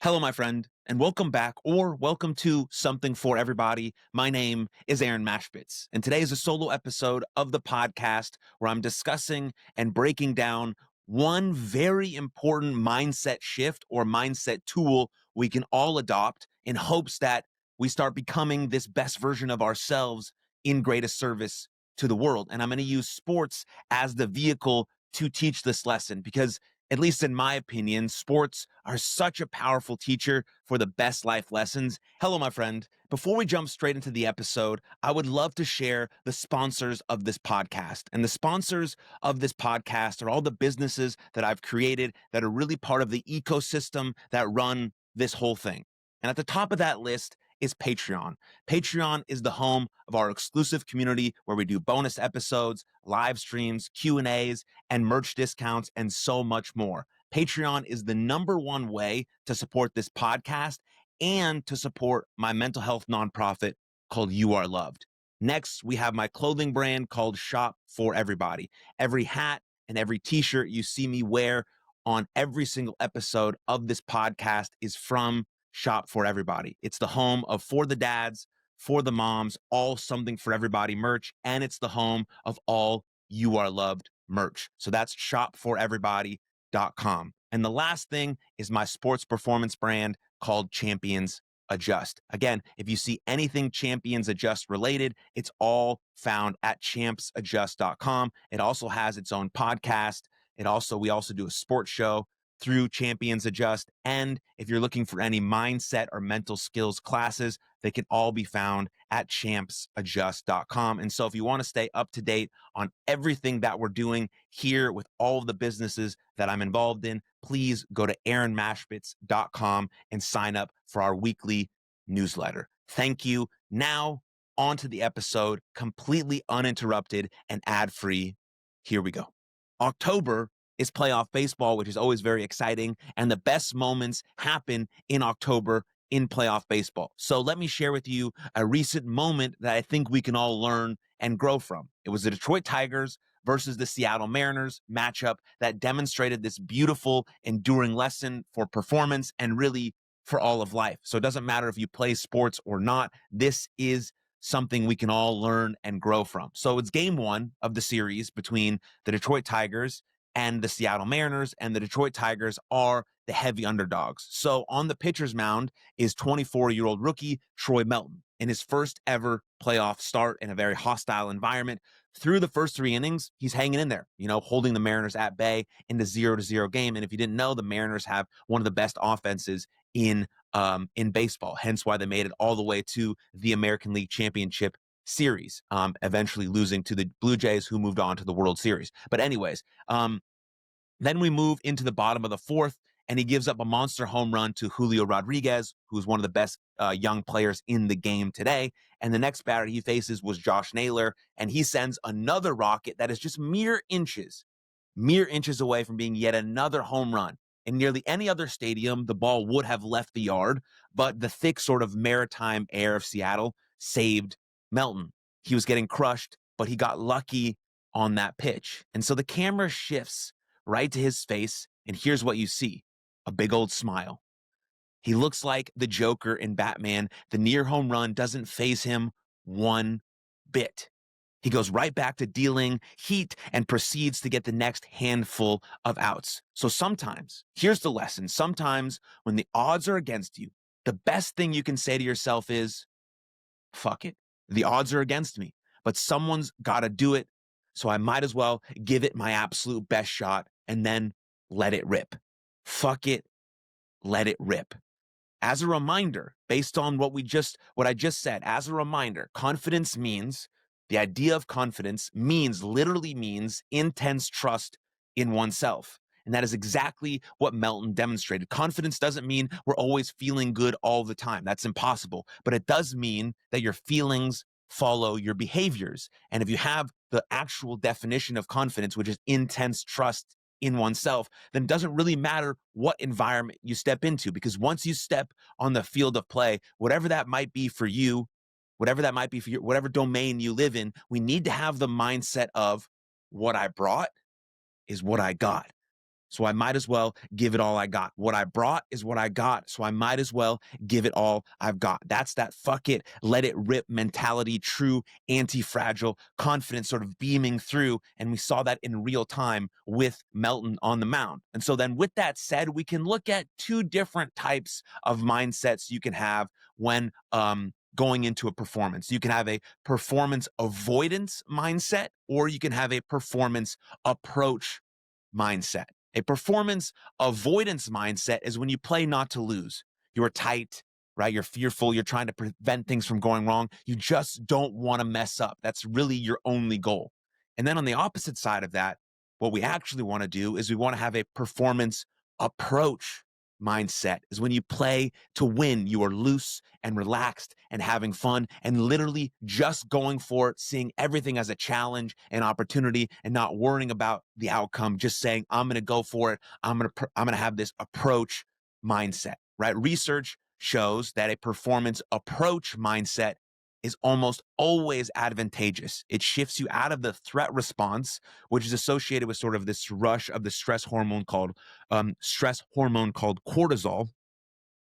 Hello, my friend, and welcome back or welcome to Something for Everybody. My name is Aaron Mashbitz, and today is a solo episode of the podcast where I'm discussing and breaking down one very important mindset shift or mindset tool we can all adopt in hopes that we start becoming this best version of ourselves in greatest service to the world. And I'm going to use sports as the vehicle to teach this lesson because at least in my opinion, sports are such a powerful teacher for the best life lessons. Hello, my friend. Before we jump straight into the episode, I would love to share the sponsors of this podcast. And the sponsors of this podcast are all the businesses that I've created that are really part of the ecosystem that run this whole thing. And at the top of that list is Patreon. Patreon is the home of our exclusive community where we do bonus episodes, live streams, Q&As, and merch discounts, and so much more. Patreon is the number one way to support this podcast and to support my mental health nonprofit called You Are Loved. Next, we have my clothing brand called Shop for Everybody. Every hat and every t-shirt you see me wear on every single episode of this podcast is from Shop for Everybody. It's the home of For the Dads, For the Moms, all Something for Everybody merch, and it's the home of all You Are Loved merch. So that's shopforeverybody.com. And the last thing is my sports performance brand called Champions Adjust. Again, if you see anything Champions Adjust related, it's all found at champsadjust.com. It also has its own podcast. We also do a sports show through Champions Adjust. And if you're looking for any mindset or mental skills classes, they can all be found at champsadjust.com. And so if you want to stay up to date on everything that we're doing here with all of the businesses that I'm involved in, please go to aaronmashbitz.com and sign up for our weekly newsletter. Thank you. Now, on to the episode, completely uninterrupted and ad-free. Here we go. October is playoff baseball, which is always very exciting. And the best moments happen in October in playoff baseball. So let me share with you a recent moment that I think we can all learn and grow from. It was the Detroit Tigers versus the Seattle Mariners matchup that demonstrated this beautiful, enduring lesson for performance and really for all of life. So it doesn't matter if you play sports or not. This is something we can all learn and grow from. So it's game one of the series between the Detroit Tigers and the Seattle Mariners, and the Detroit Tigers are the heavy underdogs. So on the pitcher's mound is 24-year-old rookie Troy Melton in his first ever playoff start in a very hostile environment. Through the first three innings, he's hanging in there, holding the Mariners at bay in the 0-0 game. And if you didn't know, the Mariners have one of the best offenses in baseball, hence why they made it all the way to the American League Championship Series, eventually losing to the Blue Jays, who moved on to the World Series. But anyways, then we move into the bottom of the fourth, and he gives up a monster home run to Julio Rodriguez, who's one of the best young players in the game today. And the next batter he faces was Josh Naylor, and he sends another rocket that is just mere inches away from being yet another home run. In nearly any other stadium, the ball would have left the yard, but the thick sort of maritime air of Seattle saved Melton. He was getting crushed, but he got lucky on that pitch. And so the camera shifts right to his face, and here's what you see: a big old smile. He looks like the Joker in Batman. The near home run doesn't faze him one bit. He goes right back to dealing heat and proceeds to get the next handful of outs. So sometimes, here's the lesson, sometimes when the odds are against you, the best thing you can say to yourself is, fuck it. The odds are against me, but someone's got to do it. So I might as well give it my absolute best shot and then let it rip. Fuck it. Let it rip. As a reminder, based on what I just said, as a reminder, the idea of confidence literally means intense trust in oneself. And that is exactly what Melton demonstrated. Confidence doesn't mean we're always feeling good all the time. That's impossible. But it does mean that your feelings follow your behaviors. And if you have the actual definition of confidence, which is intense trust in oneself, then it doesn't really matter what environment you step into, because once you step on the field of play, whatever that might be for you, whatever domain you live in, we need to have the mindset of what I brought is what I got. so I might as well give it all I got. What I brought is what I got, so I might as well give it all I've got. That's that fuck it, let it rip mentality, true anti-fragile confidence sort of beaming through. And we saw that in real time with Melton on the mound. And so then with that said, we can look at two different types of mindsets you can have when going into a performance. You can have a performance avoidance mindset, or you can have a performance approach mindset. A performance avoidance mindset is when you play not to lose. You're tight, right? You're fearful. You're trying to prevent things from going wrong. You just don't want to mess up. That's really your only goal. And then on the opposite side of that, what we actually want to do is we want to have a performance approach mindset. Is when you play to win, you are loose and relaxed and having fun and literally just going for it, seeing everything as a challenge and opportunity and not worrying about the outcome, just saying, I'm going to go for it. I'm going to have this approach mindset, right? Research shows that a performance approach mindset is almost always advantageous. It shifts you out of the threat response, which is associated with sort of this rush of the stress hormone called cortisol,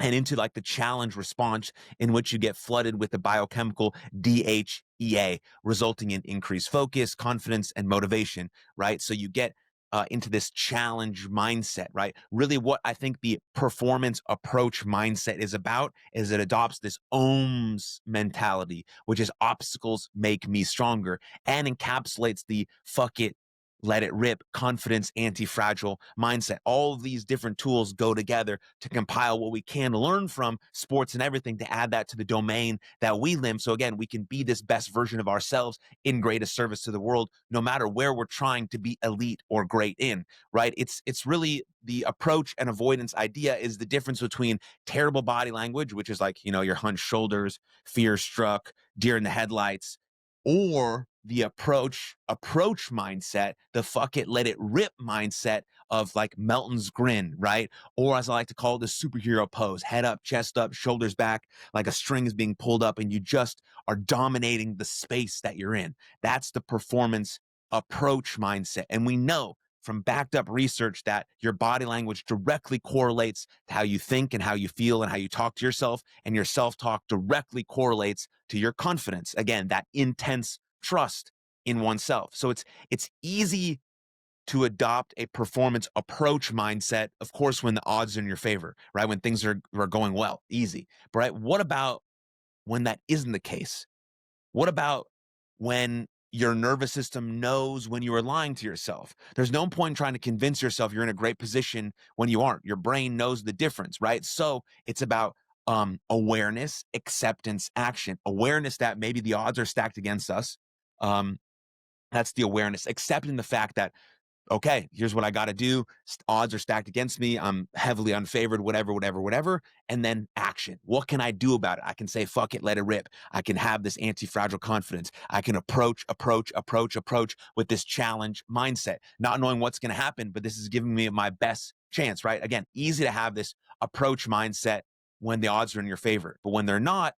and into like the challenge response, in which you get flooded with the biochemical DHEA, resulting in increased focus, confidence, and motivation, right? So you get into this challenge mindset, right? Really, what I think the performance approach mindset is about is it adopts this OHMS mentality, which is obstacles make me stronger, and encapsulates the fuck it, let it rip, confidence, anti-fragile mindset. All of these different tools go together to compile what we can learn from sports and everything to add that to the domain that we live. So again, we can be this best version of ourselves in greatest service to the world, no matter where we're trying to be elite or great in, right? It's really the approach and avoidance idea is the difference between terrible body language, which is like, your hunched shoulders, fear struck, deer in the headlights, or the approach mindset, the fuck it, let it rip mindset of like Melton's grin, right? Or as I like to call it, the superhero pose, head up, chest up, shoulders back, like a string is being pulled up and you just are dominating the space that you're in. That's the performance approach mindset. And we know from backed up research that your body language directly correlates to how you think and how you feel and how you talk to yourself, and your self-talk directly correlates to your confidence. Again, that intense trust in oneself. So it's easy to adopt a performance approach mindset, of course, when the odds are in your favor, right? When things are going well, easy. But right, what about when that isn't the case? What about when your nervous system knows when you are lying to yourself? There's no point in trying to convince yourself you're in a great position when you aren't. Your brain knows the difference, right? So it's about awareness, acceptance, action. Awareness that maybe the odds are stacked against us. Um, that's the awareness. Accepting the fact that, okay, here's what I got to do. Odds are stacked against me. I'm heavily unfavored, whatever. And then action. What can I do about it? I can say, fuck it, let it rip. I can have this anti-fragile confidence. I can approach with this challenge mindset, not knowing what's going to happen, but this is giving me my best chance, right? Again, easy to have this approach mindset when the odds are in your favor, but when they're not,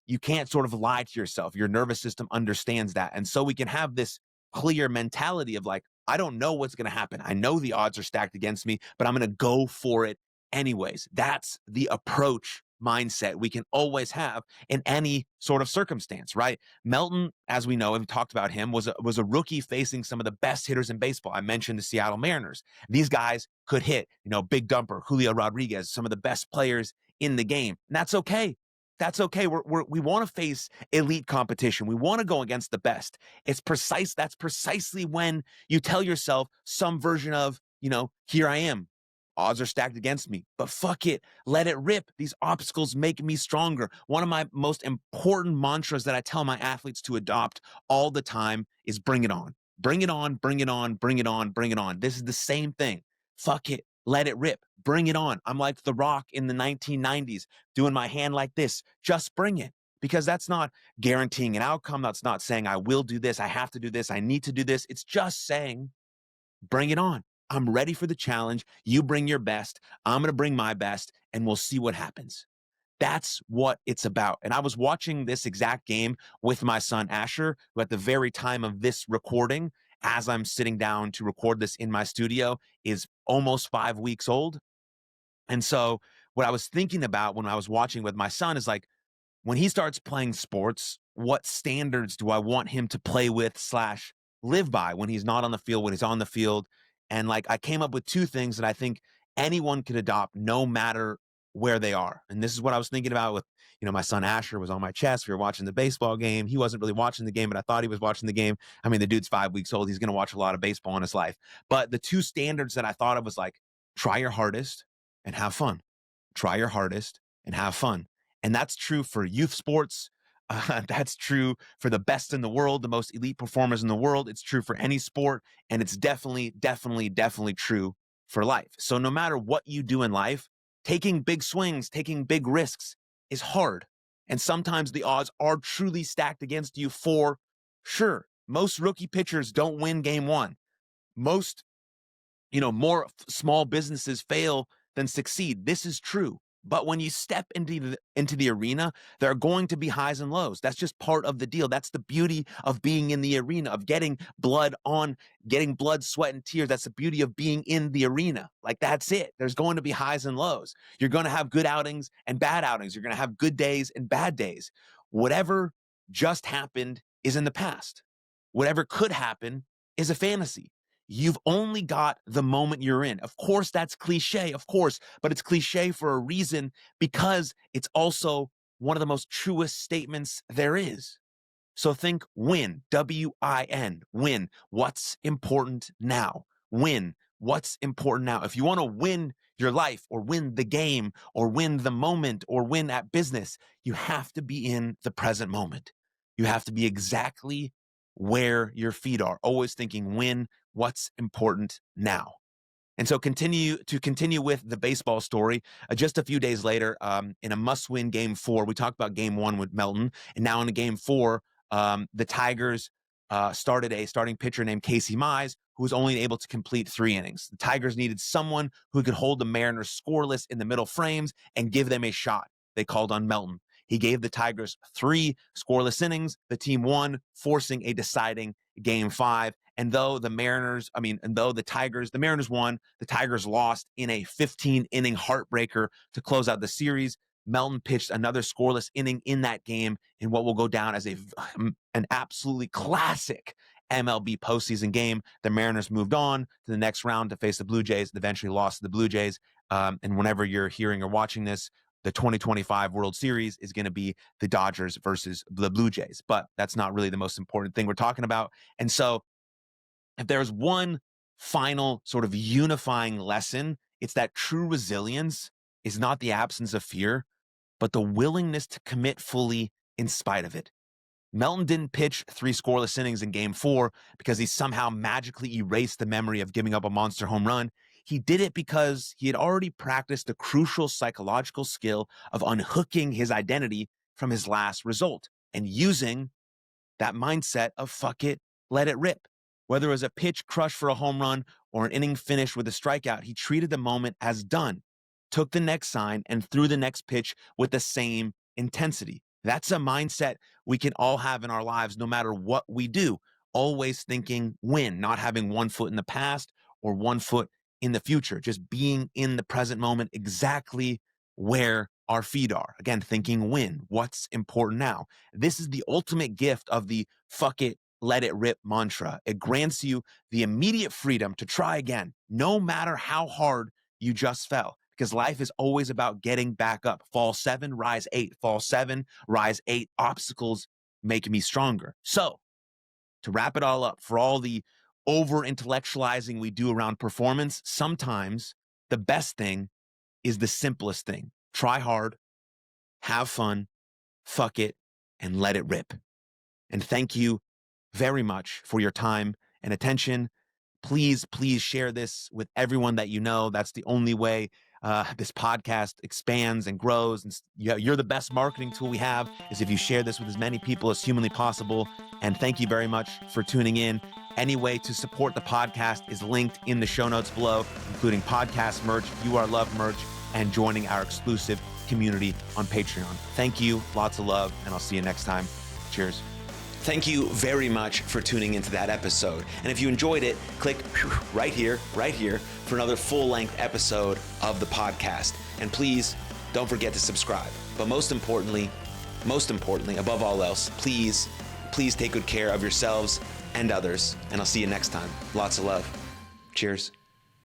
you can't sort of lie to yourself. Your nervous system understands that. And so we can have this clear mentality of like, I don't know what's going to happen. I know the odds are stacked against me, but I'm going to go for it anyways. That's the approach mindset we can always have in any sort of circumstance, right? Melton, as we know, and we talked about him, was a rookie facing some of the best hitters in baseball. I mentioned the Seattle Mariners. These guys could hit, Big Dumper, Julio Rodriguez, some of the best players in the game. And that's okay. That's okay. We want to face elite competition. We want to go against the best. That's precisely when you tell yourself some version of, here I am. Odds are stacked against me, but fuck it. Let it rip. These obstacles make me stronger. One of my most important mantras that I tell my athletes to adopt all the time is bring it on. Bring it on, bring it on, bring it on, bring it on. This is the same thing. Fuck it. Let it rip. Bring it on. I'm like The Rock in the 1990s, doing my hand like this. Just bring it. Because that's not guaranteeing an outcome. That's not saying I will do this. I have to do this. I need to do this. It's just saying, bring it on. I'm ready for the challenge. You bring your best. I'm going to bring my best, and we'll see what happens. That's what it's about. And I was watching this exact game with my son, Asher, who at the very time of this recording, as I'm sitting down to record this in my studio, is almost 5 weeks old. And so what I was thinking about when I was watching with my son is like, when he starts playing sports, what standards do I want him to play with slash live by when he's not on the field, when he's on the field? And like, I came up with two things that I think anyone could adopt no matter where they are. And this is what I was thinking about with, my son Asher was on my chest. We were watching the baseball game. He wasn't really watching the game, but I thought he was watching the game. I mean, the dude's 5 weeks old. He's going to watch a lot of baseball in his life. But the two standards that I thought of was like, try your hardest and have fun. Try your hardest and have fun. And that's true for youth sports. That's true for the best in the world, the most elite performers in the world. It's true for any sport. And it's definitely, definitely, definitely true for life. So no matter what you do in life, taking big swings, taking big risks is hard. And sometimes the odds are truly stacked against you for sure. Most rookie pitchers don't win game one. Most, more small businesses fail than succeed. This is true. But when you step into the arena, there are going to be highs and lows. That's just part of the deal. That's the beauty of being in the arena, of getting blood, sweat, and tears. That's the beauty of being in the arena. Like, that's it. There's going to be highs and lows. You're going to have good outings and bad outings. You're going to have good days and bad days. Whatever just happened is in the past. Whatever could happen is a fantasy. You've only got the moment you're in. Of course, that's cliche, of course, but it's cliche for a reason, because it's also one of the most truest statements there is. So think win, W-I-N, win. What's important now? Win. What's important now? If you want to win your life or win the game or win the moment or win at business, you have to be in the present moment. You have to be exactly where your feet are, always thinking win, what's important now. And so continue with the baseball story. Just a few days later, in a must-win game 4, we talked about game 1 with Melton, and now in a game 4, the Tigers started a starting pitcher named Casey Mize, who was only able to complete 3 innings. The Tigers needed someone who could hold the Mariners scoreless in the middle frames and give them a shot. They called on Melton. He gave the Tigers 3 scoreless innings. The team won, forcing a deciding game 5. And though the Mariners won, the Tigers lost in a 15-inning heartbreaker to close out the series. Melton pitched another scoreless inning in that game in what will go down as an absolutely classic MLB postseason game. The Mariners moved on to the next round to face the Blue Jays, eventually lost to the Blue Jays. And whenever you're hearing or watching this, the 2025 World Series is going to be the Dodgers versus the Blue Jays. But that's not really the most important thing we're talking about. And so if there's one final sort of unifying lesson, it's that true resilience is not the absence of fear, but the willingness to commit fully in spite of it. Melton didn't pitch 3 scoreless innings in game 4 because he somehow magically erased the memory of giving up a monster home run. He did it because he had already practiced the crucial psychological skill of unhooking his identity from his last result and using that mindset of fuck it, let it rip. Whether it was a pitch crush for a home run or an inning finish with a strikeout, he treated the moment as done, took the next sign, and threw the next pitch with the same intensity. That's a mindset we can all have in our lives, no matter what we do. Always thinking win, not having one foot in the past or one foot in the future, just being in the present moment exactly where our feet are. Again, thinking win, what's important now. This is the ultimate gift of the fuck it, let it rip mantra. It grants you the immediate freedom to try again, no matter how hard you just fell, because life is always about getting back up. Fall 7, rise 8. Fall 7, rise 8. Obstacles make me stronger. So to wrap it all up, for all the over-intellectualizing we do around performance, sometimes the best thing is the simplest thing. Try hard, have fun, fuck it, and let it rip. And thank you very much for your time and attention. Please, please share this with everyone that you know. That's the only way this podcast expands and grows. And you're the best marketing tool we have, is if you share this with as many people as humanly possible. And thank you very much for tuning in. Any way to support the podcast is linked in the show notes below, including podcast merch, You Are Love merch, and joining our exclusive community on Patreon. Thank you. Lots of love. And I'll see you next time. Cheers. Thank you very much for tuning into that episode. And if you enjoyed it, click right here for another full-length episode of the podcast. And please don't forget to subscribe. But most importantly, above all else, please take good care of yourselves and others. And I'll see you next time. Lots of love. Cheers.